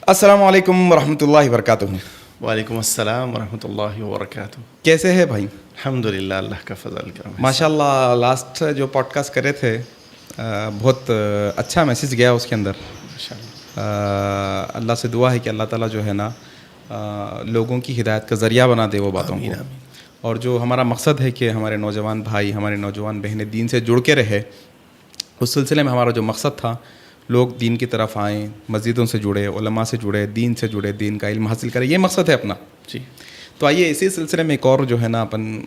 السلام علیکم ورحمۃ اللہ وبرکاتہ. وعلیکم السلام ورحمۃ اللہ وبرکاتہ. کیسے ہے بھائی؟ الحمد للہ، اللہ کا فضل کرم. ماشاء اللہ. لاسٹ جو پوڈ کاسٹ کرے تھے بہت اچھا میسیج گیا اس کے اندر. اللہ سے دعا ہے کہ اللہ تعالیٰ جو ہے نا لوگوں کی ہدایت کا ذریعہ بنا دے وہ باتوں کو. اور جو ہمارا مقصد ہے کہ ہمارے نوجوان بھائی، ہمارے نوجوان بہنیں دین سے جڑ کے رہے، اس سلسلے میں ہمارا جو مقصد تھا لوگ دین کی طرف آئیں، مسجدوں سے جڑے، علماء سے جڑے، دین سے جڑے، دین کا علم حاصل کریں، یہ مقصد ہے اپنا. جی. تو آئیے اسی سلسلے میں ایک اور جو ہے نا اپن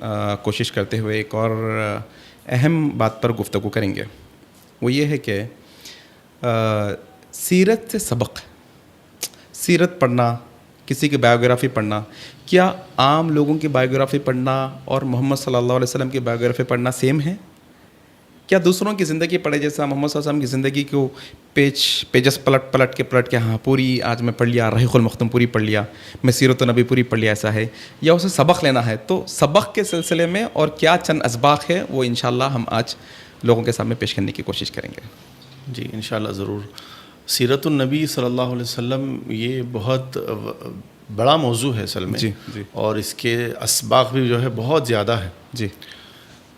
کوشش کرتے ہوئے ایک اور اہم بات پر گفتگو کریں گے. وہ یہ ہے کہ سیرت سے سبق، سیرت پڑھنا، کسی کی بایوگرافی پڑھنا، کیا عام لوگوں کی بایوگرافی پڑھنا اور محمد صلی اللہ علیہ وسلم کی بایوگرافی پڑھنا سیم ہے؟ کیا دوسروں کی زندگی پڑھے جیسا محمد صلی اللہ علیہ وسلم کی زندگی کو پیجز پلٹ کے ہاں پوری آج میں پڑھ لیا، رحیق المختوم پوری پڑھ لیا، میں سیرت النبی پوری پڑھ لیا، ایسا ہے؟ یا اسے سبق لینا ہے؟ تو سبق کے سلسلے میں اور کیا چند اسباق ہے وہ انشاءاللہ ہم آج لوگوں کے سامنے پیش کرنے کی کوشش کریں گے. جی انشاءاللہ ضرور. سیرت النبی صلی اللہ علیہ وسلم یہ بہت بڑا موضوع ہے اصل میں. جی جی. اور اس کے اسباق بھی جو ہے بہت زیادہ ہے. جی.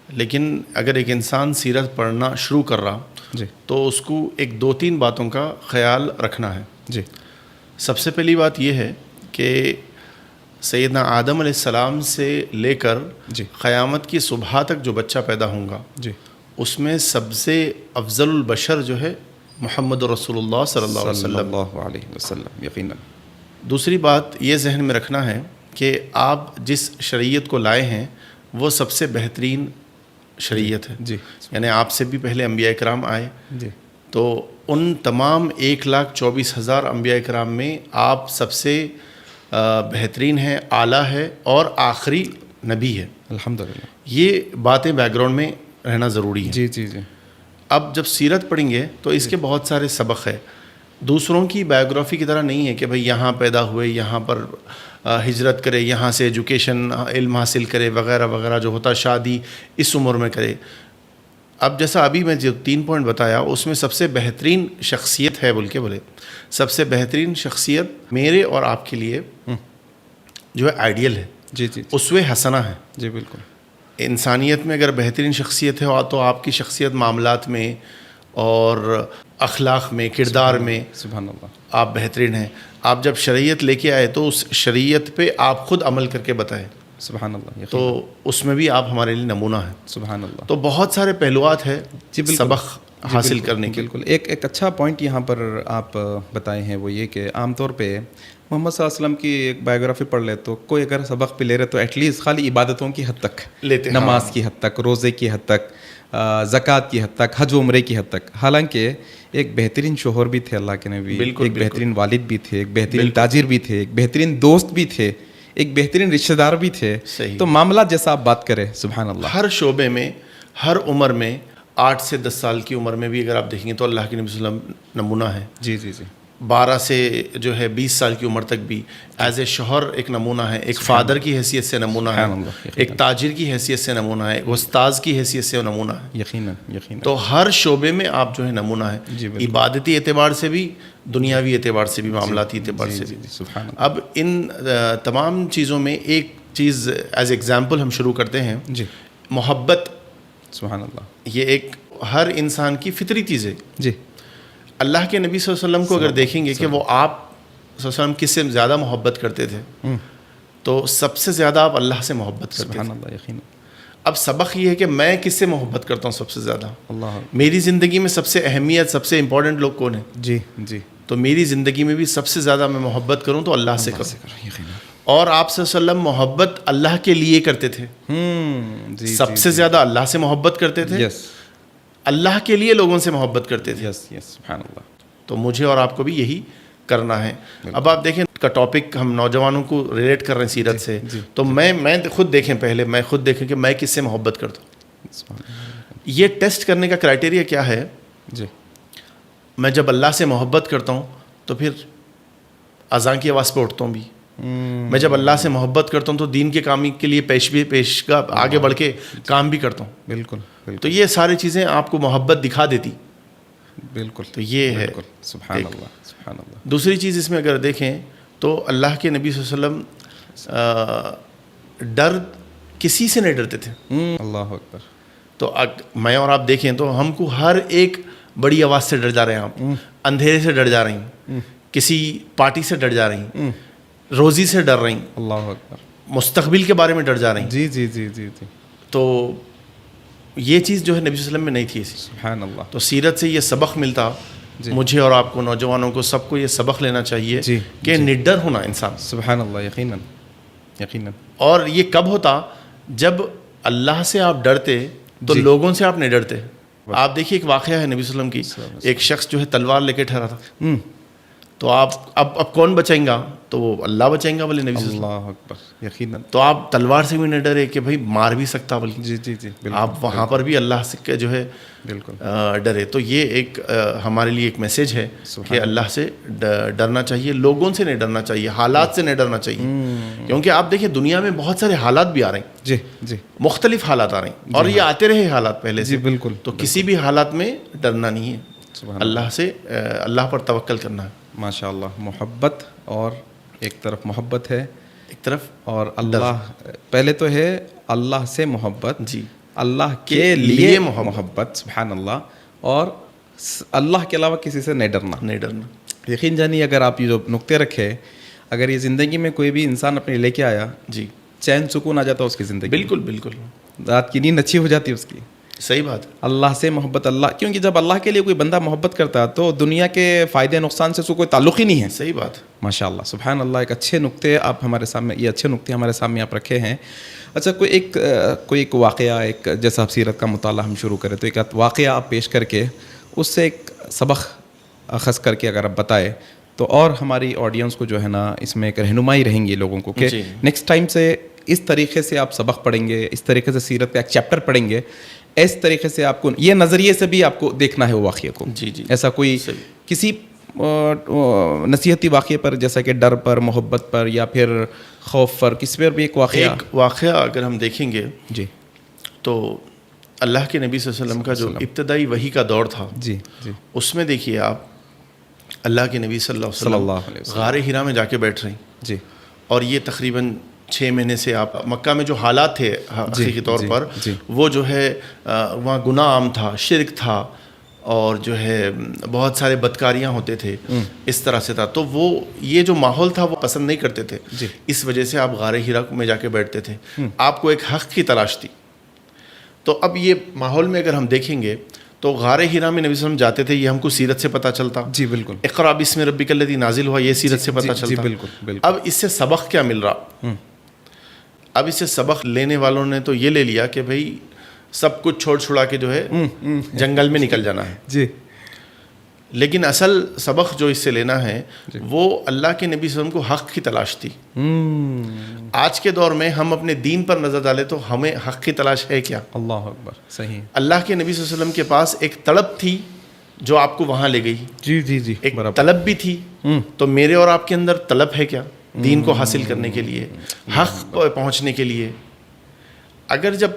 لیکن اگر ایک انسان سیرت پڑھنا شروع کر رہا جی تو اس کو ایک دو تین باتوں کا خیال رکھنا ہے. جی. سب سے پہلی بات یہ ہے کہ سیدنا آدم علیہ السلام سے لے کر جی قیامت کی صبح تک جو بچہ پیدا ہوں گا جی اس میں سب سے افضل البشر جو ہے محمد رسول اللہ صلی اللہ علیہ وسلم. یقیناً. دوسری بات یہ ذہن میں رکھنا ہے کہ آپ جس شریعت کو لائے ہیں وہ سب سے بہترین شریعت ہے. جی. یعنی آپ سے بھی پہلے انبیاء کرام آئے. جی. تو ان تمام 1,24,000 انبیاء کرام میں آپ سب سے بہترین ہیں، اعلیٰ ہے اور آخری نبی ہے. الحمدللہ. یہ باتیں بیک گراؤنڈ میں رہنا ضروری ہے. جی جی جی. اب جب سیرت پڑھیں گے تو اس کے بہت سارے سبق ہے. دوسروں کی بایوگرافی کی طرح نہیں ہے کہ بھئی یہاں پیدا ہوئے، یہاں پر ہجرت کرے، یہاں سے ایجوکیشن علم حاصل کرے وغیرہ وغیرہ جو ہوتا، شادی اس عمر میں کرے. اب جیسا ابھی میں جو 3 پوائنٹ بتایا اس میں سب سے بہترین شخصیت ہے بولے سب سے بہترین شخصیت میرے اور آپ کے لیے جو ہے آئیڈیل ہے. جی جی. اسوہ حسنہ ہے. جی بالکل. انسانیت میں اگر بہترین شخصیت ہے تو آپ کی شخصیت معاملات میں اور اخلاق میں، کردار میں سبحان اللہ آپ بہترین ہیں. آپ جب شریعت لے کے آئے تو اس شریعت پہ آپ خود عمل کر کے بتائیں. سبحان اللہ. تو اس میں بھی آپ ہمارے لیے نمونہ ہیں. سبحان اللہ. تو بہت سارے پہلوات ہیں سبق حاصل بالکل. کرنے کے. بالکل. ایک اچھا پوائنٹ یہاں پر آپ بتائے ہیں وہ یہ کہ عام طور پہ محمد صلی اللہ علیہ وسلم کی ایک بایوگرافی پڑھ لے تو کوئی اگر سبق پہ لے رہے تو ایٹ لیسٹ خالی عبادتوں کی حد تک لیتے، نماز کی حد تک، روزے کی حد تک، زکوٰۃ کی حد تک، حج و عمرے کی حد تک. حالانکہ ایک بہترین شوہر بھی تھے اللہ کے نبی، ایک بہترین والد بھی تھے، ایک بہترین تاجر بھی تھے، ایک بہترین دوست بھی تھے، ایک بہترین رشتہ دار بھی تھے. تو معاملات جیسا آپ بات کریں سبحان اللہ. ہر شعبے میں، ہر عمر میں، 8 سے 10 سال کی عمر میں بھی اگر آپ دیکھیں گے تو اللہ کے نبی صلی اللہ علیہ وسلم نمونہ ہے. جی جی جی. 12 سے جو ہے 20 سال کی عمر تک بھی ایز اے شوہر ایک نمونہ ہے، ایک فادر کی حیثیت سے نمونہ ہے، ایک تاجر کی حیثیت سے نمونہ ہے، ایک استاذ کی حیثیت سے نمونہ ہے. یقیناً یقیناً. تو ہر شعبے میں آپ جو ہے نمونہ ہے، عبادتی اعتبار سے بھی، دنیاوی اعتبار سے بھی، معاملاتی اعتبار سے بھی. اب ان تمام چیزوں میں ایک چیز ایز ایگزامپل ہم شروع کرتے ہیں. جی. محبت. سبحان اللہ. یہ ایک ہر انسان کی فطری چیز ہے. جی. اللہ کے نبی صلی اللہ علیہ وسلم کو اگر دیکھیں گے کہ وہ آپ صلی اللہ علیہ وسلم کس سے زیادہ محبت کرتے تھے تو سب سے زیادہ آپ اللہ سے محبت کرتے تھے. سبحان اللہ. یقیناً. اب سبق یہ ہے کہ میں کس سے محبت کرتا ہوں سب سے زیادہ. اللہ. میری زندگی میں سب سے اہمیت، سب سے امپورٹنٹ لوگ کون ہیں؟ جی جی. تو میری زندگی میں بھی سب سے زیادہ میں محبت کروں تو اللہ سے کروں. یقیناً. اور آپ صلی اللہ علیہ وسلم محبت اللہ کے لیے کرتے تھے. سب سے زیادہ اللہ سے محبت کرتے تھے، اللہ کے لیے لوگوں سے محبت کرتے تھے. سبحان اللہ. تو مجھے اور آپ کو بھی یہی کرنا ہے. اب آپ دیکھیں کا ٹاپک ہم نوجوانوں کو ریلیٹ کر رہے ہیں سیرت سے. تو میں خود دیکھیں، پہلے میں خود دیکھیں کہ میں کس سے محبت کرتا ہوں. یہ ٹیسٹ کرنے کا کرائٹیریا کیا ہے؟ جی. میں جب اللہ سے محبت کرتا ہوں تو پھر اذان کی آواز پہ اٹھتا ہوں بھی. میں جب اللہ سے محبت کرتا ہوں تو دین کے کام کے لیے پیش کا آگے بڑھ کے کام بھی کرتا ہوں. بالکل. تو یہ ساری چیزیں آپ کو محبت دکھا دیتی. بالکل. تو یہ ہے. بالکل. سبحان اللہ, سبحان اللہ. دوسری چیز اس میں اگر دیکھیں تو اللہ کے نبی صلی اللہ علیہ وسلم ڈر کسی سے نہیں ڈرتے تھے. اللہ اکبر. تو میں اور آپ دیکھیں تو ہم کو ہر ایک بڑی آواز سے ڈر جا رہے ہیں آپ, اندھیرے سے ڈر جا رہی ہیں, کسی پارٹی سے ڈر جا رہی ہیں, روزی سے ڈر رہی ہیں, اللہ اکبر, مستقبل کے بارے میں ڈر جا رہی ہیں. جی جی جی جی جی. تو یہ چیز جو ہے نبی صلی اللہ علیہ وسلم میں نہیں تھی ایسی. سبحان اللہ. تو سیرت سے یہ سبق ملتا مجھے اور آپ کو, نوجوانوں کو, سب کو یہ سبق لینا چاہیے کہ نڈر ہونا انسان. سبحان اللہ. یقیناً یقیناً. اور یہ کب ہوتا جب اللہ سے آپ ڈرتے تو لوگوں سے آپ نہیں ڈرتے. آپ دیکھیے ایک واقعہ ہے نبی صلی اللہ علیہ وسلم کی, ایک شخص جو ہے تلوار لے کے ٹھہرا تھا, تو آپ اب کون بچائیں گا, تو وہ اللہ بچائیں گا بولے نبی صلی اللہ علیہ وسلم. اللہ اکبر. یقیناً. تو آپ تلوار سے بھی نہیں ڈرے کہ بھائی مار بھی سکتا بلکہ جی جی جی. آپ وہاں پر بھی اللہ سے جو ہے بالکل ڈرے. تو یہ ایک ہمارے لیے ایک میسیج ہے کہ اللہ سے ڈرنا چاہیے, لوگوں سے نہیں ڈرنا چاہیے, حالات سے نہیں ڈرنا چاہیے. کیونکہ آپ دیکھیں دنیا میں بہت سارے حالات بھی آ رہے ہیں, جی جی, مختلف حالات آ رہے ہیں, اور یہ آتے رہے حالات پہلے سے. بالکل. تو کسی بھی حالات میں ڈرنا نہیں ہے, اللہ سے اللہ پر توکل کرنا ہے. ماشاء اللہ. محبت, اور ایک طرف محبت ہے, ایک طرف اور اللہ پہلے تو ہے اللہ سے محبت, جی, اللہ کے لیے محبت. سبحان اللہ. اور اللہ کے علاوہ کسی سے نہیں ڈرنا. نہیں ڈرنا. یقین جانی اگر آپ یہ جو نقطے رکھے, اگر یہ زندگی میں کوئی بھی انسان اپنے لے کے آیا, جی, چین سکون آ جاتا اس کی زندگی. بالکل بالکل. رات کی نیند اچھی ہو جاتی اس کی. صحیح بات. اللہ سے محبت, اللہ, کیونکہ جب اللہ کے لیے کوئی بندہ محبت کرتا ہے تو دنیا کے فائدے نقصان سے کوئی تعلق ہی نہیں ہے. صحیح بات. ماشاء اللہ. سبحان اللہ. ایک اچھے نقطے آپ ہمارے سامنے, یہ اچھے نقطے ہمارے سامنے آپ رکھے ہیں. اچھا, کوئی ایک واقعہ, ایک جیسا آپ سیرت کا مطالعہ ہم شروع کریں تو ایک واقعہ آپ پیش کر کے اس سے ایک سبق اخذ کر کے اگر آپ بتائے تو اور ہماری آڈینس کو جو ہے نا اس میں ایک رہنمائی رہیں گی لوگوں کو کہ نیکسٹ ٹائم سے اس طریقے سے آپ سبق پڑھیں گے, اس طریقے سے سیرت کا ایک چیپٹر پڑھیں گے, اس طریقے سے آپ کو یہ نظریے سے بھی آپ کو دیکھنا ہے وہ واقعے کو. جی جی. ایسا کوئی کسی نصیحتی واقعے پر, جیسا کہ ڈر پر, محبت پر, یا پھر خوف پر, کس پر بھی ایک واقعہ اگر ہم دیکھیں گے جی تو اللہ کے نبی صلی اللہ علیہ وسلم کا جو ابتدائی وحی کا دور تھا, جی جی, اس میں دیکھیے آپ اللہ کے نبی صلی اللہ علیہ وسلم غار حرا میں جا کے بیٹھ رہے ہیں جی, اور یہ تقریباً 6 مہینے سے آپ مکہ میں جو حالات تھے حقیقی طور پر وہ جو ہے وہاں گناہ عام تھا, شرک تھا, اور جو ہے بہت سارے بدکاریاں ہوتے تھے, اس طرح سے تھا. تو وہ یہ جو ماحول تھا وہ پسند نہیں کرتے تھے, اس وجہ سے آپ غار حرا میں جا کے بیٹھتے تھے. آپ کو ایک حق کی تلاش تھی. تو اب یہ ماحول میں اگر ہم دیکھیں گے تو غار حرا میں نبی صلی اللہ علیہ وسلم جاتے تھے, یہ ہم کو سیرت سے پتہ چلتا. جی بالکل. اقرا بسم ربک الذی نازل ہوا, یہ سیرت سے پتہ چلتا. بالکل. اب اس سے سبق کیا مل رہا؟ اب اس سے سبق لینے والوں نے تو یہ لے لیا کہ بھائی سب کچھ چھوڑ چھڑا کے جو ہے جنگل میں نکل جانا ہے. جی, لیکن اصل سبق جو اس سے لینا ہے وہ اللہ کے نبی صلی اللہ علیہ وسلم کو حق کی تلاش تھی. آج کے دور میں ہم اپنے دین پر نظر ڈالیں تو ہمیں حق کی تلاش ہے کیا؟ اللہ اکبر. صحیح. اللہ کے نبی صلی اللہ علیہ وسلم کے پاس ایک طلب تھی جو آپ کو وہاں لے گئی. جی جی جی, ایک طلب بھی تھی. تو میرے اور آپ کے اندر طلب ہے کیا دین کو حاصل کرنے کے لیے, حق پہنچنے کے لیے؟ اگر جب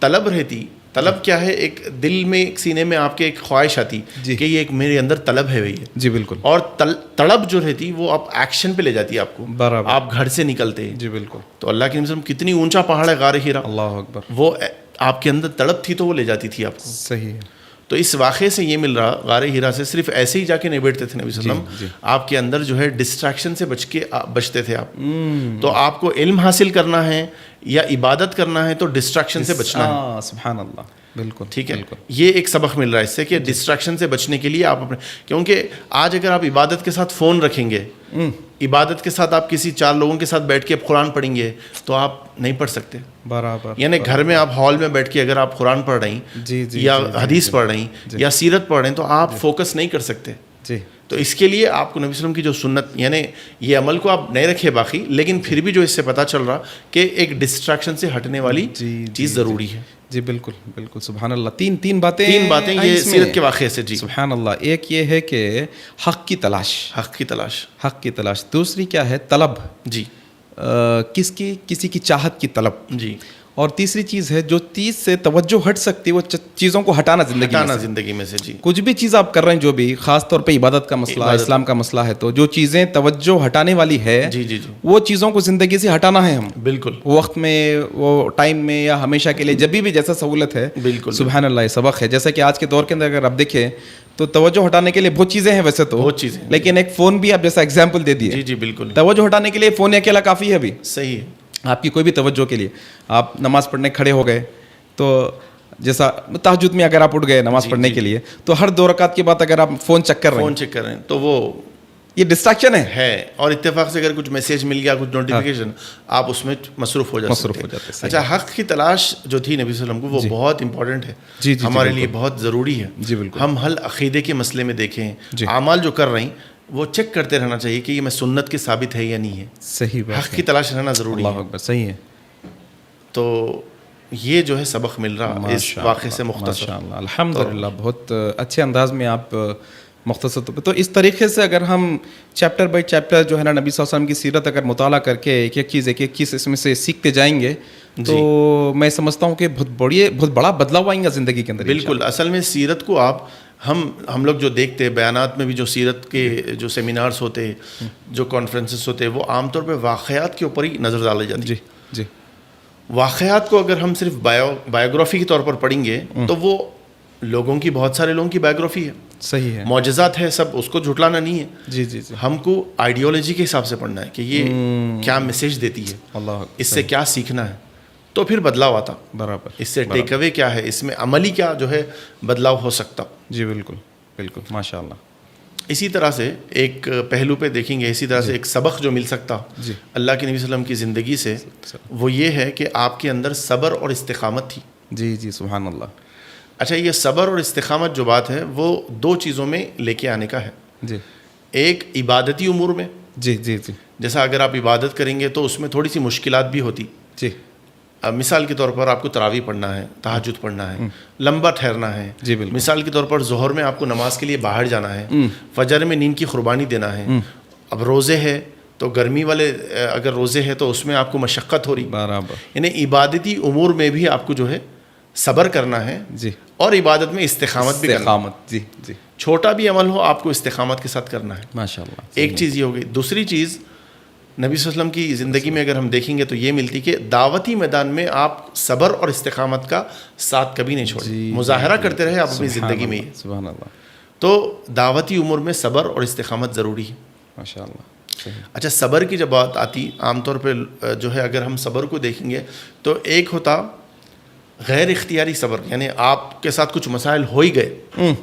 طلب رہتی, طلب کیا ہے, ایک دل میں, ایک سینے میں آپ کے ایک خواہش آتی کہ یہ ایک میرے اندر طلب ہے بھائی. جی بالکل. اور طلب جو رہتی وہ آپ ایکشن پہ لے جاتی آپ کو, آپ گھر سے نکلتے. جی بالکل. تو اللہ کے نبی کتنی اونچا پہاڑ ہے غار حرا, اللہ اکبر, وہ آپ کے اندر طلب تھی تو وہ لے جاتی تھی آپ کو. صحیح ہے. تو اس واقعے سے یہ مل رہا, غار حرا سے صرف ایسے ہی جا کے نہیں بیٹھتے تھے نبی صلی اللہ علیہ وسلم, آپ کے اندر جو ہے ڈسٹریکشن سے بچتے تھے آپ. تو آپ کو علم حاصل کرنا ہے یا عبادت کرنا ہے تو ڈسٹریکشن سے بچنا ہے. سبحان اللہ. بالکل. ٹھیک ہے, یہ ایک سبق مل رہا ہے اس سے کہ ڈسٹریکشن سے بچنے کے لیے آپ اپنے, کیونکہ آج اگر آپ عبادت کے ساتھ فون رکھیں گے, عبادت کے ساتھ آپ کسی 4 لوگوں کے ساتھ بیٹھ کے قرآن پڑھیں گے تو آپ نہیں پڑھ سکتے برابر. یعنی گھر میں آپ ہال میں بیٹھ کے اگر آپ قرآن پڑھ رہی ہیں یا حدیث پڑھ رہی ہیں یا سیرت پڑھ رہے ہیں تو آپ فوکس نہیں کر سکتے. جی, تو اس کے لیے آپ کو نبی صلی اللہ علیہ وسلم کی جو سنت, یعنی یہ عمل کو آپ نہیں رکھے باقی, لیکن پھر بھی جو اس سے پتہ چل رہا کہ ایک ڈسٹریکشن سے ہٹنے والی چیز ضروری ہے. جی بالکل بالکل. سبحان اللہ. تین باتیں یہ سیرت کے واقعے سے. جی سبحان اللہ. ایک یہ ہے کہ حق کی تلاش, حق کی تلاش. دوسری کیا ہے؟ طلب. جی, کسی کی چاہت کی طلب. جی, اور تیسری چیز ہے جو چیز سے توجہ ہٹ سکتی ہے وہ چیزوں کو ہٹانا زندگی میں سے جی. کچھ بھی چیز آپ کر رہے ہیں جو بھی خاص طور پہ عبادت کا مسئلہ اسلام کا مسئلہ ہے تو جو چیزیں توجہ ہٹانے والی ہے جی وہ چیزوں کو زندگی سے ہٹانا ہے ہم بالکل وقت میں وہ ٹائم میں یا ہمیشہ کے لیے جب بھی جیسا سہولت ہے. بالکل سبحان اللہ سبق ہے. جیسا کہ آج کے دور کے اندر اگر آپ دیکھیں تو توجہ ہٹانے کے لیے بہت چیزیں ہیں ویسے تو بہت چیزیں لیکن ایک فون بھی آپ جیسا ایگزامپل دے دیے. جی بالکل توجہ ہٹانے کے لیے فون اکیلا کافی ہے ابھی. صحیح ہے. آپ کی کوئی بھی توجہ کے لیے آپ نماز پڑھنے کھڑے ہو گئے تو جیسا تہجد میں اگر آپ اٹھ گئے نماز پڑھنے کے لیے تو ہر 2 رکعت کے بعد اگر آپ فون چیک کر رہے ہیں تو وہ یہ ڈسٹریکشن ہے. اور اتفاق سے اگر کچھ میسج مل گیا کچھ نوٹیفیکیشن آپ اس میں مصروف ہو جاتے ہیں. اچھا حق کی تلاش جو تھی نبی صلی اللہ علیہ وسلم کو وہ بہت امپورٹنٹ ہے ہمارے لیے بہت ضروری ہے. جی بالکل. ہم حل عقیدے کے مسئلے میں دیکھیں اعمال جو کر رہے ہیں وہ چیک کرتے رہنا چاہیے کہ یہ میں سنت کے ثابت ہے یا نہیں ہے. صحیح بات. حق کی تلاش رہنا ضروری ہے. اللہ اکبر. صحیح ہے. تو یہ جو ہے سبق مل رہا اس واقعے سے مختصر. ماشاءاللہ الحمدللہ بہت اچھے انداز میں آپ مختصر تو اس طریقے سے اگر ہم چیپٹر بائی چیپٹر جو ہے نا نبی صلی اللہ علیہ وسلم کی سیرت اگر مطالعہ کر کے ایک ایک چیز اس میں سے سیکھتے جائیں گے تو میں سمجھتا ہوں کہ بہت بڑا بدلاؤ آئیں گا زندگی کے اندر. بالکل. اصل میں سیرت کو آپ ہم لوگ جو دیکھتے ہیں بیانات میں بھی جو سیرت کے جو سیمینارز ہوتے ہیں جو کانفرنسز ہوتے ہیں وہ عام طور پہ واقعات کے اوپر ہی نظر ڈالی جاتی ہے. جی واقعات کو اگر ہم صرف بایوگرافی کے طور پر پڑھیں گے تو وہ لوگوں کی بہت سارے لوگوں کی بایوگرافی ہے. صحیح ہے. معجزات ہے سب اس کو جھٹلانا نہیں ہے. جی ہم کو آئیڈیالوجی کے حساب سے پڑھنا ہے کہ یہ کیا میسج دیتی ہے اللہ اس سے کیا سیکھنا ہے تو پھر بدلاؤ آتا. برابر. اس سے ٹیک اوے کیا ہے اس میں عملی کیا جو ہے بدلاؤ ہو سکتا. جی بالکل بالکل ماشاء اللہ. اسی طرح سے ایک پہلو پہ دیکھیں گے اسی طرح سے ایک سبق جو مل سکتا اللہ کے نبی صلی اللہ علیہ وسلم کی زندگی سے وہ یہ ہے کہ آپ کے اندر صبر اور استقامت تھی. جی سبحان اللہ. اچھا یہ صبر اور استقامت جو بات ہے وہ 2 چیزوں میں لے کے آنے کا ہے. جی ایک عبادتی امور میں جی جیسا اگر آپ عبادت کریں گے تو اس میں تھوڑی سی مشکلات بھی ہوتی. جی مثال کے طور پر آپ کو تراویح پڑھنا ہے تہجد پڑھنا ہے لمبا ٹھہرنا ہے. جی بالکل. مثال کے طور پر ظہر میں آپ کو نماز کے لیے باہر جانا ہے فجر میں نیند کی قربانی دینا ہے. اب روزے ہے تو گرمی والے اگر روزے ہے تو اس میں آپ کو مشقت ہو رہی. برابر. یعنی عبادتی امور میں بھی آپ کو جو ہے صبر کرنا ہے جی اور عبادت میں استقامت بھی کرنا ہے. جی چھوٹا بھی عمل ہو آپ کو استقامت کے ساتھ کرنا ہے. ماشاءاللہ. ایک چیز یہ ہو گئی. دوسری چیز نبی صلی اللہ علیہ وسلم کی زندگی میں اگر ہم دیکھیں گے تو یہ ملتی کہ دعوتی میدان میں آپ صبر اور استقامت کا ساتھ کبھی نہیں چھوڑیں. مظاہرہ کرتے رہے آپ اپنی زندگی میں. سبحان اللہ. تو دعوتی امور میں صبر اور استقامت ضروری ہے. ماشاءاللہ. اچھا صبر کی جب بات آتی عام طور پہ جو ہے اگر ہم صبر کو دیکھیں گے تو ایک ہوتا غیر اختیاری صبر یعنی آپ کے ساتھ کچھ مسائل ہو ہی گئے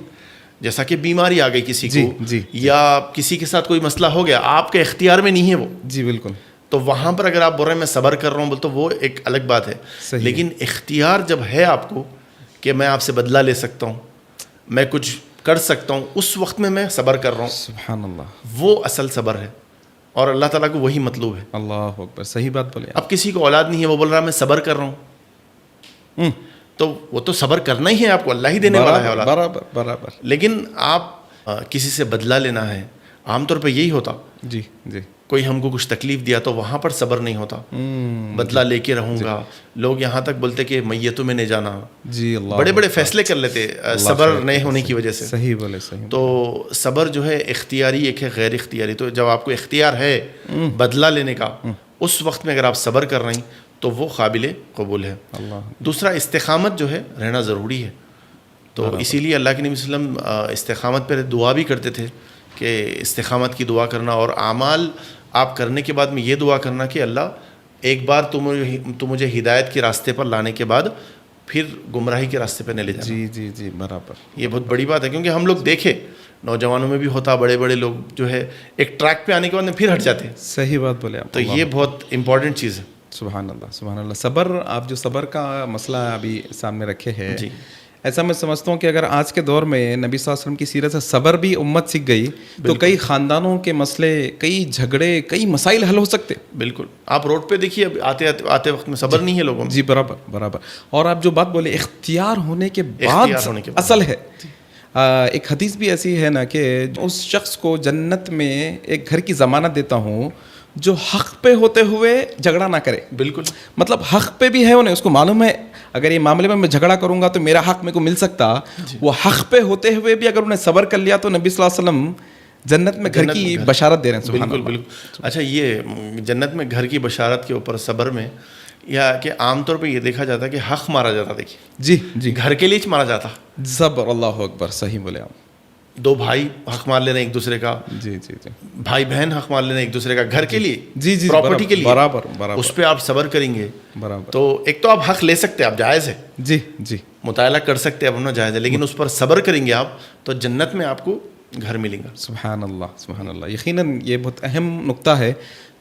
جیسا کہ بیماری آ گئی کسی کو یا کسی کے ساتھ کوئی مسئلہ ہو گیا آپ کے اختیار میں نہیں ہے وہ. جی بالکل. تو وہاں پر اگر آپ بول رہے ہیں میں صبر کر رہا ہوں بول تو وہ ایک الگ بات ہے. لیکن اختیار جب ہے آپ کو کہ میں آپ سے بدلہ لے سکتا ہوں میں کچھ کر سکتا ہوں اس وقت میں صبر کر رہا ہوں. سبحان اللہ. وہ اصل صبر ہے اور اللہ تعالیٰ کو وہی مطلوب ہے. اللہ اکبر. صحیح بات بولے. اب کسی کو اولاد نہیں ہے وہ بول رہا ہے میں صبر کر رہا ہوں تو وہ تو صبر کرنا ہی ہے آپ کو اللہ ہی دینے والا ہے اولاد. برابر. لیکن آپ کسی سے بدلہ لینا ہے عام طور پہ یہی ہوتا. جی کوئی ہم کو کچھ تکلیف دیا تو وہاں پر صبر نہیں ہوتا. بدلہ لے کے رہوں گا. لوگ یہاں تک بولتے کہ میتوں میں نہیں جانا. جی اللہ. بڑے بڑے فیصلے کر لیتے صبر نہیں ہونے کی وجہ سے. صحیح بولے. صحیح. تو صبر جو ہے اختیاری ایک ہے غیر اختیاری. تو جب آپ کو اختیار ہے بدلہ لینے کا اس وقت میں اگر آپ صبر کر رہے ہیں تو وہ قابل قبول ہے. دوسرا استقامت جو ہے رہنا ضروری ہے. تو اسی لیے اللہ کے نبی صلی اللہ علیہ وسلم استقامت پہ دعا بھی کرتے تھے کہ استقامت کی دعا کرنا اور اعمال آپ کرنے کے بعد میں یہ دعا کرنا کہ اللہ ایک بار تو مجھے ہدایت کے راستے پر لانے کے بعد پھر گمراہی کے راستے پہ نہ لے جانا. جی برابر. یہ بہت بڑی بات ہے کیونکہ ہم لوگ دیکھے نوجوانوں میں بھی ہوتا بڑے بڑے لوگ جو ہے ایک ٹریک پہ آنے کے بعد پھر ہٹ جاتے ہیں. صحیح بات بولے آپ. تو یہ بہت امپورٹنٹ چیز ہے. سبحان اللہ. سبحان اللہ. صبر آپ جو صبر کا مسئلہ ابھی سامنے رکھے ہیں جی ایسا میں سمجھتا ہوں کہ اگر آج کے دور میں نبی صلی اللہ علیہ وسلم کی سیرت سے صبر بھی امت سیکھ گئی تو کئی خاندانوں کے مسئلے کئی جھگڑے کئی مسائل حل ہو سکتے. بالکل. آپ روڈ پہ دیکھیے آتے وقت میں صبر نہیں ہے لوگوں میں. جی برابر. اور آپ جو بات بولے اختیار ہونے کے بعد اصل ہے. ایک حدیث بھی ایسی ہے نا کہ اس شخص کو جنت میں ایک گھر کی ضمانت دیتا ہوں جو حق پہ ہوتے ہوئے جھگڑا نہ کرے. بالکل. مطلب حق پہ بھی ہے, انہیں اس کو معلوم ہے اگر یہ معاملے میں جھگڑا کروں گا تو میرا حق میرے کو مل سکتا, وہ حق پہ ہوتے ہوئے بھی اگر انہیں صبر کر لیا تو نبی صلی اللہ علیہ وسلم جنت میں گھر کی بشارت دے رہے ہیں. سبحان بالکل بالکل. اچھا, یہ جنت میں گھر کی بشارت کے اوپر صبر میں, یا کہ عام طور پہ یہ دیکھا جاتا ہے کہ حق مارا جاتا, دیکھیے جی جی, گھر کے لیے مارا جاتا. صبر, اللہ اکبر, صحیح بولے آپ. دو بھائی حق مار لینا ایک دوسرے کا, جی جی جی, بھائی بہن حق مار لینا ایک دوسرے کا گھر کے لیے, جی جی, پراپرٹی کے لیے, برابر برابر, اس پہ آپ صبر کریں گے برابر. تو ایک تو آپ حق لے سکتے ہیں, آپ جائز ہے, جی جی, مطالعہ کر سکتے ہیں, اپنا جائز ہے, لیکن اس پر صبر کریں گے آپ تو جنت میں آپ کو گھر ملیں گا. سبحان اللہ سبحان اللہ. یقیناً یہ بہت اہم نقطہ ہے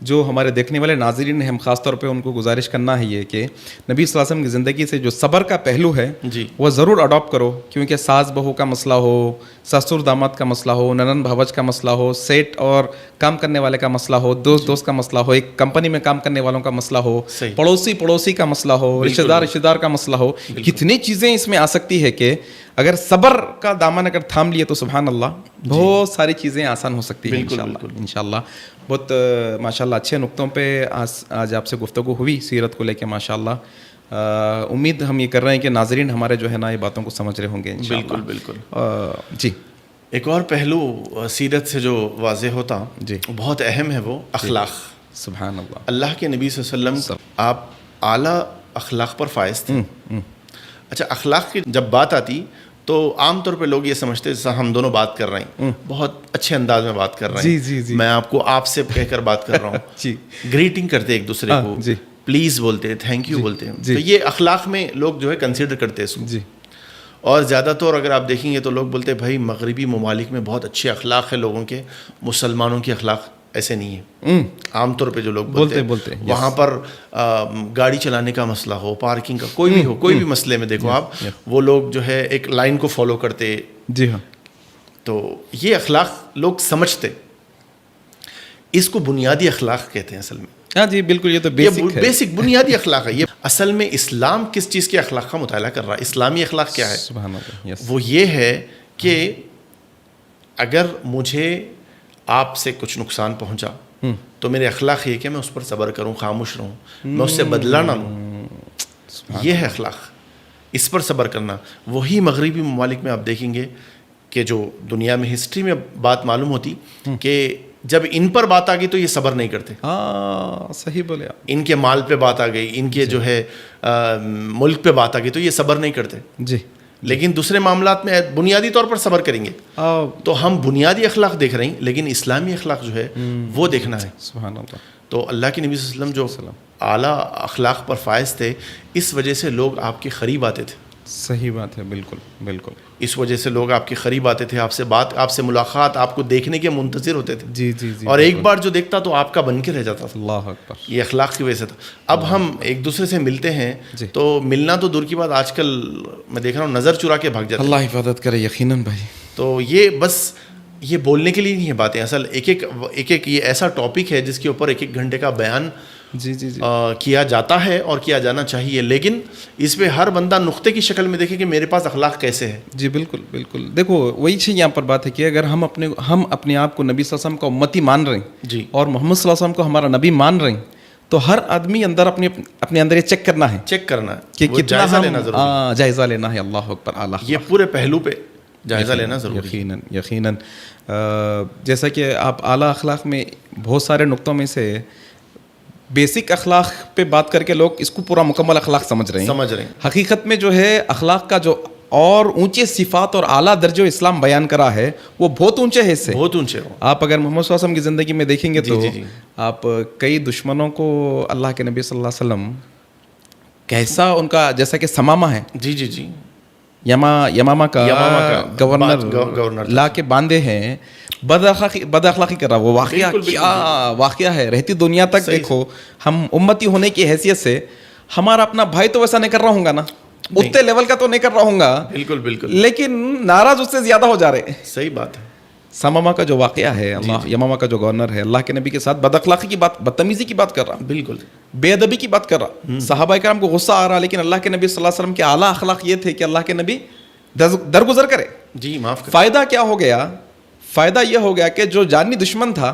جو ہمارے دیکھنے والے ناظرین ہیں, ہم خاص طور پہ ان کو گزارش کرنا ہے یہ کہ نبی صلی اللہ علیہ وسلم کی زندگی سے جو صبر کا پہلو ہے جی وہ ضرور اڈاپٹ کرو, کیونکہ ساس بہو کا مسئلہ ہو, سسر داماد کا مسئلہ ہو, ننند بھاوج کا مسئلہ ہو, سیٹ اور کام کرنے والے کا مسئلہ ہو, دوست کا مسئلہ ہو, ایک کمپنی میں کام کرنے والوں کا مسئلہ ہو, پڑوسی کا مسئلہ ہو, رشتہ دار کا مسئلہ ہو, کتنی چیزیں اس میں آ سکتی ہے کہ اگر صبر کا دامن اگر تھام لیے تو سبحان اللہ بہت ساری چیزیں آسان ہو سکتی ہیں انشاءاللہ. بہت ماشاءاللہ اچھے نقطوں پہ آج آپ سے گفتگو ہوئی سیرت کو لے کے ماشاءاللہ. امید ہم یہ کر رہے ہیں کہ ناظرین ہمارے جو ہے نا یہ باتوں کو سمجھ رہے ہوں گے انشاءاللہ. بالکل بالکل. جی, ایک اور پہلو سیرت سے جو واضح ہوتا جی, بہت اہم ہے, وہ اخلاق. سبحان اللہ. اللہ کے نبی صلی اللہ علیہ وسلم آپ اعلیٰ اخلاق پر فائز تھے. اچھا, اخلاق کی جب بات آتی تو عام طور پہ لوگ یہ سمجھتے ہیں ہم دونوں بات کر رہے ہیں, بہت اچھے انداز میں بات کر رہے ہیں, جی جی جی, میں آپ کو آپ سے کہہ کر بات کر رہا ہوں. جی, گریٹنگ کرتے ایک دوسرے کو, جی, پلیز بولتے ہیں, تھینک یو بولتے ہیں. تو یہ اخلاق میں لوگ جو ہے کنسیڈر کرتے ہیں اس کو. جی, اور زیادہ طور اگر آپ دیکھیں گے تو لوگ بولتے ہیں بھائی مغربی ممالک میں بہت اچھے اخلاق ہیں لوگوں کے, مسلمانوں کے اخلاق ایسے نہیں ہیں. عام طور پہ جو لوگ بولتے ہیں وہاں پر گاڑی چلانے کا مسئلہ ہو, پارکنگ کا کوئی بھی ہو, کوئی بھی مسئلے میں دیکھو آپ, وہ لوگ جو ہے ایک لائن کو فالو کرتے. جی ہاں, تو یہ اخلاق لوگ سمجھتے, اس کو بنیادی اخلاق کہتے ہیں اصل میں. ہاں جی بالکل, یہ تو بیسک بنیادی اخلاق ہے. یہ اصل میں اسلام کس چیز کے اخلاق کا مطالعہ کر رہا ہے, اسلامی اخلاق کیا ہے؟ سبحان اللہ. وہ یہ ہے کہ اگر مجھے آپ سے کچھ نقصان پہنچا تو میرے اخلاق یہ کہ میں اس پر صبر کروں, خاموش رہوں, میں اس سے بدلہ نہ لوں. یہ ہے اخلاق, اس پر صبر کرنا. وہی مغربی ممالک میں آپ دیکھیں گے کہ جو دنیا میں ہسٹری میں بات معلوم ہوتی کہ جب ان پر بات آ گئی تو یہ صبر نہیں کرتے. ہاں صحیح بولے آپ. ان کے مال پہ بات آ گئی, ان کے جو ہے ملک پہ بات آ گئی تو یہ صبر نہیں کرتے. جی, لیکن دوسرے معاملات میں بنیادی طور پر صبر کریں گے. تو ہم بنیادی اخلاق دیکھ رہے ہیں, لیکن اسلامی اخلاق جو ہے وہ دیکھنا ہے. سبحان اللہ. تو اللہ کے نبی صلی اللہ علیہ وسلم جو اعلیٰ اخلاق پر فائز تھے, اس وجہ سے لوگ آپ کے قریب آتے تھے. صحیح بات ہے, بالکل بالکل. اس وجہ سے لوگ آپ کے قریب آتے تھے, آپ سے ملاقات, آپ کو دیکھنے کے منتظر ہوتے تھے. جی جی جی, اور ایک بار جو دیکھتا تو آپ کا بن کے رہ جاتا تھا. اللہ اکبر. یہ اخلاق کی وجہ سے تھا. اب ہم ایک دوسرے سے ملتے ہیں تو ملنا تو دور کی بات, آج کل میں دیکھ رہا ہوں نظر چرا کے بھاگ جاتے ہیں. اللہ حفاظت کرے یقیناً بھائی. تو یہ بس یہ بولنے کے لیے نہیں ہے باتیں, اصل ایک یہ ایسا ٹاپک ہے جس کے اوپر ایک گھنٹے کا بیان جی جی جی کیا جاتا ہے اور کیا جانا چاہیے, لیکن اس پہ ہر بندہ نقطے کی شکل میں دیکھے کہ میرے پاس اخلاق کیسے ہے. جی بالکل بالکل. دیکھو وہی چیز یہاں پر بات ہے کہ اگر ہم اپنے آپ کو نبی صلی اللہ علیہ وسلم کا امتی مان رہے ہیں جی, اور محمد صلی اللہ علیہ وسلم کو ہمارا نبی مان رہے ہیں, تو ہر آدمی اندر اپنے اندر یہ چیک کرنا ہے کہ کتنا جائزہ لینا ہے. اللہ اکبر. اعلیٰ, یہ پورے پہلو پہ جائزہ لینا ضروری ہے. یقیناً. جیسا کہ آپ اعلیٰ اخلاق میں بہت سارے نقطوں میں سے بیسک اخلاق پہ بات کر کے لوگ اس کو پورا مکمل اخلاق سمجھ رہے ہیں. حقیقت میں جو ہے اخلاق کا جو اور اونچے صفات اور اعلیٰ درجہ اسلام بیان کرا ہے وہ بہت اونچے ہے. اس سے بہت اونچے. آپ اگر محمد صلی اللہ علیہ وسلم کی زندگی میں دیکھیں گے تو آپ کئی دشمنوں کو اللہ کے نبی صلی اللہ علیہ وسلم کیسا ان کا, جیسا کہ سمامہ ہے, جی جی جی, یمامہ کا گورنر لا کے باندھے ہیں, بد اخلاقی کر رہا. وہ واقعہ ہے. رہتی دنیا تک دیکھو ہم امتی ہونے کی حیثیت سے ہمارا اپنا بھائی تو ویسا نہیں کر رہا ہوں گا نا, اتنے لیول کا تو نہیں کر رہا ہوں گا, بالکل بالکل, لیکن ناراض اس سے زیادہ ہو جا رہے. صحیح بات ہے. سمامہ کا جو واقعہ ہے, یمامہ کا جو گورنر ہے, اللہ کے نبی کے ساتھ بد اخلاقی کی بات, بدتمیزی کی بات کر رہا, بالکل بے ادبی کی بات کر رہا. صحابہ کرام کو غصہ آ رہا, لیکن اللہ کے نبی صلی اللہ علیہ وسلم کے اعلیٰ اخلاق یہ تھے کہ اللہ کے نبی درگزر کرے. جی معاف کریں. فائدہ کیا ہو گیا؟ فائدہ یہ ہو گیا کہ جو جانی دشمن تھا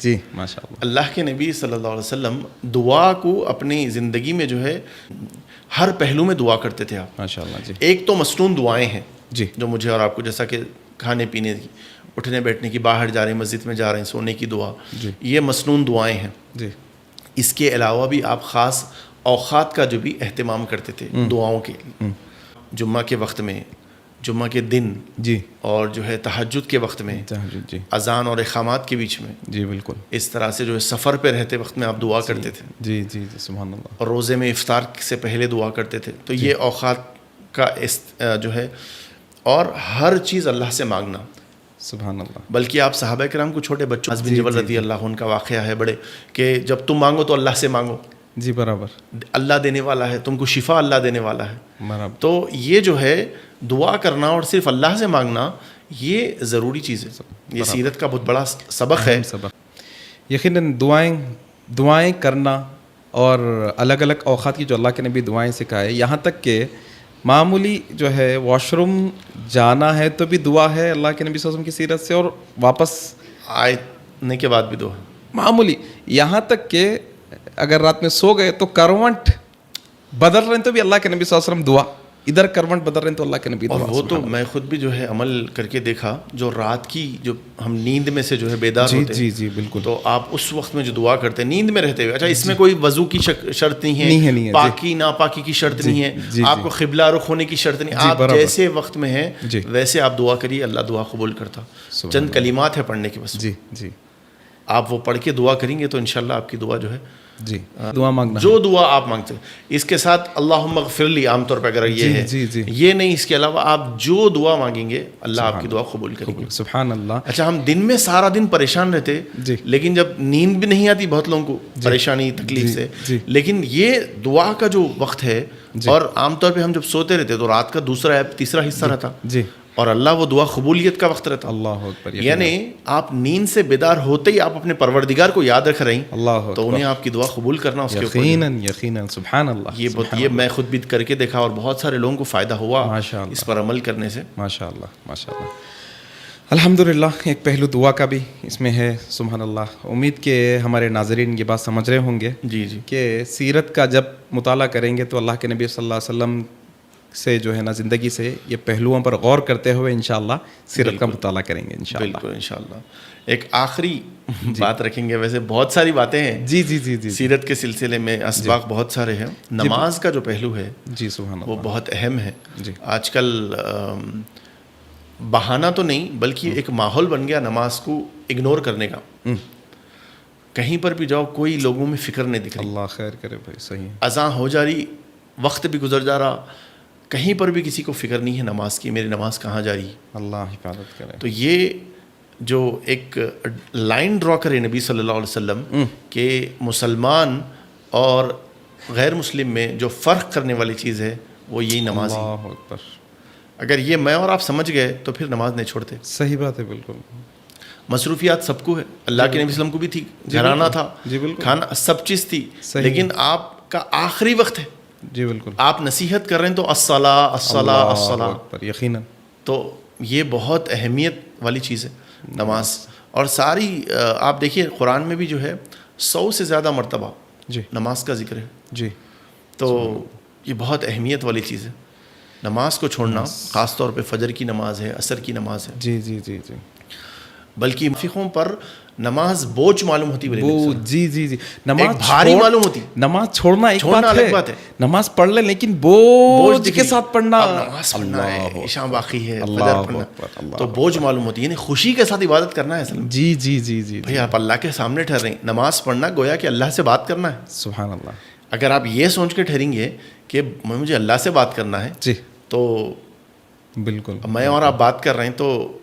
جی ماشاء اللہ. اللہ کے نبی صلی اللہ علیہ وسلم دعا کو اپنی زندگی میں جو ہے ہر پہلو میں دعا کرتے تھے آپ. ماشاء اللہ. جی ایک تو مصنون دعائیں ہیں جی جو مجھے اور آپ کو، جیسا کہ کھانے پینے کی، اٹھنے بیٹھنے کی، باہر جا رہے ہیں، مسجد میں جا رہے ہیں، سونے کی دعا، جی یہ مصنون دعائیں ہیں. جی اس کے علاوہ بھی آپ خاص اوقات کا جو بھی اہتمام کرتے تھے دعاؤں کے لیے. جمعہ کے وقت میں، جمعہ کے دن، جی اور جو ہے تہجد کے وقت میں، تہجد. جی اذان اور اقامات کے بیچ میں، جی بالکل. اس طرح سے جو ہے سفر پہ رہتے وقت میں آپ دعا کرتے تھے، جی جی جی سبحان اللہ. اور روزے میں افطار سے پہلے دعا کرتے تھے. تو یہ اوقات کا جو ہے، اور ہر چیز اللہ سے مانگنا. سبحان اللہ. بلکہ آپ صحابہ کرام کو چھوٹے بچوں، معاذ بن جبل رضی اللہ عنہ کا واقعہ ہے بڑے، کہ جب تم مانگو تو اللہ سے مانگو، جی برابر اللہ دینے والا ہے، تم کو شفا اللہ دینے والا ہے. برابر. تو یہ جو ہے دعا کرنا اور صرف اللہ سے مانگنا، یہ ضروری چیز ہے. یہ سیرت کا بہت بڑا سبق ہے. یقیناً دعائیں کرنا اور الگ الگ اوقات کی جو اللہ کے نبی دعائیں سکھائے، یہاں تک کہ معمولی جو ہے واش روم جانا ہے تو بھی دعا ہے اللہ کے نبی صلی اللہ علیہ وسلم کی سیرت سے، اور واپس آنے کے بعد بھی دعا. معمولی یہاں تک کہ اگر رات میں سو گئے تو کروٹ بدل رہے ہیں تو بھی اللہ کے نبی صلی اللہ علیہ وسلم دعا، ادھر کروٹ بدل رہے ہیں تو اللہ کے نبی دعا. اور وہ تو میں خود بھی جو ہے عمل کر کے دیکھا، جو رات کی جو ہم نیند میں سے جو ہے بیدار ہوتے ہیں، جی جی بالکل، تو آپ اس وقت میں جو دعا کرتے ہیں نیند میں رہتے ہوئے، اچھا اس میں کوئی وضو کی شرط نہیں ہے، پاکی ناپاکی کی شرط نہیں ہے، آپ کو قبلہ رخ ہونے کی شرط نہیں، آپ جیسے وقت میں ہیں ویسے آپ دعا کریے، اللہ دعا قبول کرتا. چند کلمات ہے پڑھنے کے بس. جی جی آپ وہ پڑھ کے دعا کریں گے تو انشاءاللہ آپ کی دعا جو ہے، جی دعا مانگنا، جو دعا آپ مانگتے ہیں، اس کے ساتھ اللہم اغفر لی عام طور پہ اگر یہ ہے، یہ نہیں، اس کے علاوہ آپ جو دعا مانگیں گے اللہ آپ کی دعا قبول کریں گے. سبحان اللہ. اچھا ہم دن میں سارا دن پریشان رہتے، لیکن جب نیند بھی نہیں آتی بہت لوگوں کو پریشانی تکلیف سے، لیکن یہ دعا کا جو وقت ہے، اور عام طور پہ ہم جب سوتے رہتے تو رات کا دوسرا تیسرا حصہ رہتا، جی، اور اللہ وہ دعا قبولیت کا وقت رہتا. اللہ اکبر. یعنی آپ نیند سے بیدار ہوتے ہی آپ اپنے پروردگار کو یاد رکھ رہے ہیں، اللہ تو انہیں آپ کی دعا قبول کرنا اس کے اوپر. یقیناً سبحان اللہ. یہ میں خود بھی کر کے دیکھا اور بہت سارے لوگوں کو فائدہ ہوا اس پر عمل کرنے سے. ماشاء اللہ ماشاء اللہ. الحمدللہ. ایک پہلو دعا کا بھی اس میں ہے. سبحان اللہ. امید کہ ہمارے ناظرین یہ بات سمجھ رہے ہوں گے جی جی کہ سیرت کا جب مطالعہ کریں گے تو اللہ کے نبی صلی اللہ علیہ وسلم سے جو ہے نا زندگی سے یہ پہلوؤں پر غور کرتے ہوئے انشاءاللہ سیرت کا مطالعہ کریں گے انشاءاللہ. بالکل انشاءاللہ. ایک آخری بات رکھیں گے، ویسے بہت ساری باتیں ہیں جی جی جی جی سیرت کے سلسلے میں، اسباق بہت سارے ہیں. نماز کا جو پہلو ہے جی سبحان اللہ وہ بہت اہم ہے. جی آج کل بہانہ تو نہیں بلکہ ایک ماحول بن گیا نماز کو اگنور کرنے کا. کہیں پر بھی جاؤ کوئی لوگوں میں فکر نہیں دکھ رہی. اللہ خیر کرے بھائی. صحیح. اذان ہو جا رہی، وقت بھی گزر جا رہا، کہیں پر بھی کسی کو فکر نہیں ہے نماز کی، میری نماز کہاں جا رہی ہے. اللہ حفاظت کرے. تو یہ جو ایک لائن ڈرا کرے نبی صلی اللہ علیہ وسلم کہ مسلمان اور غیر مسلم میں جو فرق کرنے والی چیز ہے وہ یہی نماز ہے. اللہ اکبر. اگر یہ میں اور آپ سمجھ گئے تو پھر نماز نہیں چھوڑتے. صحیح بات ہے. بالکل. مصروفیات سب کو ہے، اللہ کے نبی صلی اللہ علیہ وسلم کو بھی تھی، گھرانہ تھا، جی بالکل، کھانا، سب چیز تھی، لیکن آپ کا آخری وقت ہے. جی بالکل. آپ نصیحت کر رہے ہیں تو الصلاۃ الصلاۃ الصلاۃ. یقیناً. تو یہ بہت اہمیت والی چیز ہے نماز. اور ساری آپ دیکھیے قرآن میں بھی جو ہے 100 سے زیادہ مرتبہ جی نماز کا ذکر ہے. جی. تو یہ بہت اہمیت والی چیز ہے. نماز کو چھوڑنا، خاص طور پہ فجر کی نماز ہے، عصر کی نماز ہے، جی جی جی جی، بلکہ فقہوں پر نماز بوجھ معلوم ہوتی ہے. جی جی جی. نماز بھاری معلوم ہوتی. نماز چھوڑنا ایک بات ہے، نماز پڑھ لیں لیکن بوجھ کے ساتھ پڑھنا. نماز پڑھنا ہے، عشاء باقی ہے، فجر پڑھنا، تو بوجھ معلوم ہوتی ہے. یعنی خوشی کے ساتھ عبادت کرنا ہے اصل میں. جی جی جی جی. بھائی آپ اللہ کے سامنے ٹھہر رہے ہیں، نماز پڑھنا گویا کہ اللہ سے بات کرنا ہے. سبحان اللہ. اگر آپ یہ سوچ کے ٹھہریں گے کہ مجھے اللہ سے بات کرنا ہے، جی تو بالکل میں اور آپ بات کر رہے ہیں تو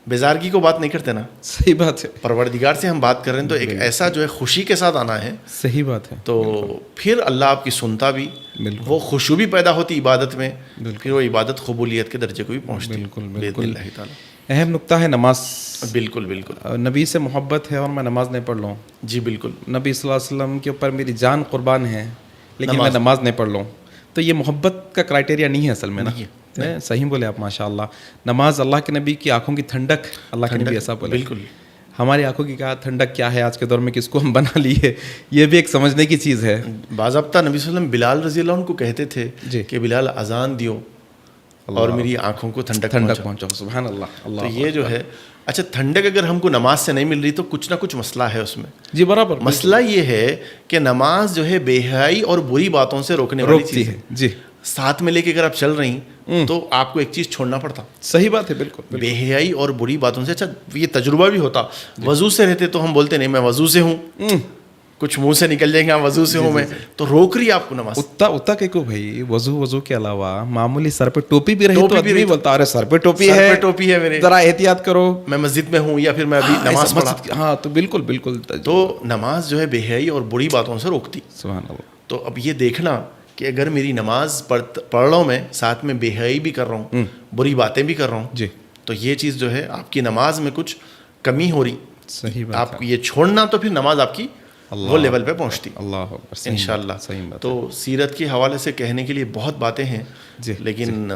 بیزارگی کو بات نہیں کرتے نا. صحیح بات ہے. پروردگار سے ہم بات کر رہے ہیں تو ایک ایسا جو ہے خوشی کے ساتھ آنا ہے. صحیح بات ہے. تو پھر اللہ آپ کی سنتا بھی، وہ خوشو بھی پیدا ہوتی عبادت میں، پھر وہ عبادت قبولیت کے درجے کو بھی پہنچتی. بالکل بالکل. اللہ تعالیٰ اہم نقطہ ہے نماز. بالکل بالکل. نبی سے محبت ہے اور میں نماز نہیں پڑھ لوں. جی بالکل. نبی صلی اللہ علیہ وسلم کے اوپر میری جان قربان ہے لیکن میں نماز نہیں پڑھ لوں تو یہ محبت کا کرائٹیریا نہیں ہے اصل میں نا. صحیح بولے آپ ماشاء اللہ. نماز اللہ کے نبی کی آنکھوں کی ٹھنڈک، اللہ کے نبی ایسا بولے. بالکل. ہماری آنکھوں کی کیا ٹھنڈک کیا ہے آج کے دور میں، کس کو ہم بنا لیے، یہ بھی ایک سمجھنے کی چیز ہے. باضابطہ نبی صلی اللہ علیہ وسلم بلال رضی اللہ عنہ کو کہتے تھے جی کہ بلال اذان دیو اور میری آنکھوں کو ٹھنڈک پہنچاؤ. سبحان اللہ. تو اللہ یہ جو ہے اچھا ٹھنڈک اگر ہم کو نماز سے نہیں مل رہی تو کچھ نہ کچھ مسئلہ ہے اس میں. جی برابر. مسئلہ یہ ہے کہ نماز جو ہے بے حیائی اور بری باتوں سے روکنے والی روکتی چیز ہے. جی ساتھ میں لے کے اگر آپ چل رہی تو آپ کو ایک چیز چھوڑنا پڑتا. صحیح بات ہے. بالکل. بے حیائی اور بری باتوں سے. اچھا یہ تجربہ بھی ہوتا. وضو سے رہتے تو ہم بولتے نہیں میں وضو سے ہوں, کچھ منہ سے نکل جائیں گے وضو سے ہوں میں, تو روک رہی آپ کو نماز. اتنا کہ کو بھائی وضو کے علاوہ معمولی سر پہ ٹوپی بھی رہی تو آدمی بولتا ارے سر پہ ٹوپی ہے میرے, ذرا احتیاط کرو, میں مسجد میں ہوں یا پھر میں ابھی نماز پڑھا. ہاں تو بالکل. تو نماز جو ہے بے حیائی اور بری باتوں سے روکتی. سبحان اللہ. تو اب یہ دیکھنا کہ اگر میری نماز پڑھ رہا ہوں میں, ساتھ میں بے حیائی بھی کر رہا ہوں, بری باتیں بھی کر رہا ہوں, جی تو یہ چیز جو ہے آپ کی نماز میں کچھ کمی ہو رہی. صحیح بات. آپ یہ چھوڑنا تو پھر نماز آپ کی وہ لیول پہ پہنچتی اللہ انشاءاللہ. صحیح بات. تو سیرت کے حوالے سے کہنے کے لیے بہت باتیں ہیں جی, لیکن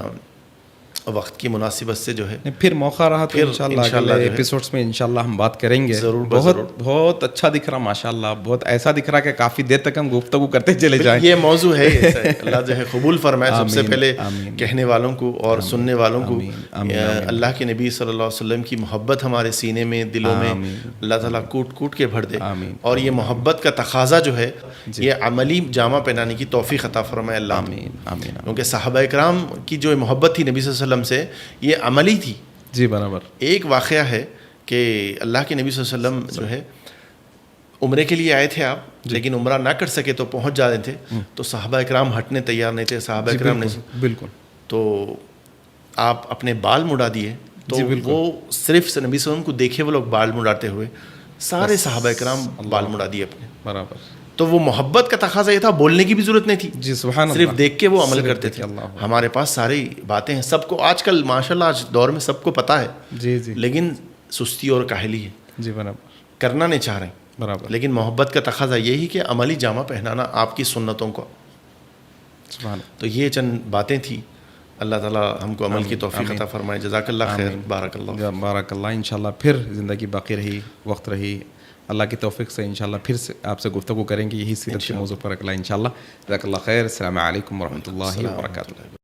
وقت کی مناسبت سے جو ہے پھر موقع رہا تو انشاءاللہ ایپیسوڈز میں انشاءاللہ ہم بات کریں گے. ضرور. بہت اچھا دکھ رہا ماشاءاللہ, بہت ایسا دکھ رہا کہ کافی دیر تک ہم گفتگو کرتے چلے جائیں. یہ موضوع ہے اللہ جو ہے قبول فرمائے. سب سے پہلے کہنے والوں کو اور سننے والوں کو اللہ کے نبی صلی اللہ علیہ وسلم کی محبت ہمارے سینے میں دلوں میں اللہ تعالیٰ کوٹ کوٹ کے بھر دے, اور یہ محبت کا تقاضا جو ہے یہ عملی جامہ پہنانے کی توفیق عطا فرمائے اللہ. آمین. کیونکہ صحابہ اکرام کی جو محبت تھی نبی صلی اللہ علیہ وسلم سے یہ عملی تھی. جی برابر. ایک واقعہ ہے کہ اللہ کے نبی صلی اللہ علیہ وسلم جو ہے عمرے کے لیے آئے تھے آپ, لیکن عمرہ نہ کر سکے تو پہنچ جاتے تھے, تو صحابہ اکرام ہٹنے تیار نہیں تھے. صحابہ اکرام نے بالکل تو آپ اپنے بال مڑا دیے, تو وہ صرف نبی صلی اللہ علیہ وسلم کو دیکھے وہ لوگ بال مڑاتے ہوئے, سارے صحابہ اکرام بال مڑا دیے اپنے. برابر. تو وہ محبت کا تقاضا یہ تھا, بولنے کی بھی ضرورت نہیں تھی. جی سبحان اللہ. صرف دیکھ کے وہ عمل کرتے تھے. ہمارے پاس ساری باتیں ہیں, سب کو آج کل ماشاءاللہ آج دور میں سب کو پتہ ہے. جی لیکن سستی اور کاہلی ہے. جی برابر. کرنا نہیں چاہ رہے ہیں. برابر. لیکن محبت کا تقاضا یہی کہ عملی جامہ پہنانا آپ کی سنتوں کو. سبحان اللہ. تو یہ چند باتیں تھیں. اللہ تعالیٰ ہم کو عمل کی توفیق عطا فرمائے. جزاک اللہ خیر. بارک اللہ. انشاءاللہ پھر زندگی باقی رہی, وقت رہی, اللہ کی توفیق سے انشاءاللہ پھر سے آپ سے گفتگو کریں گے یہی سیرت کے موضوع پر. انشاءاللہ. جزاک اللہ خیر. السلام علیکم ورحمۃ اللہ وبرکاتہ.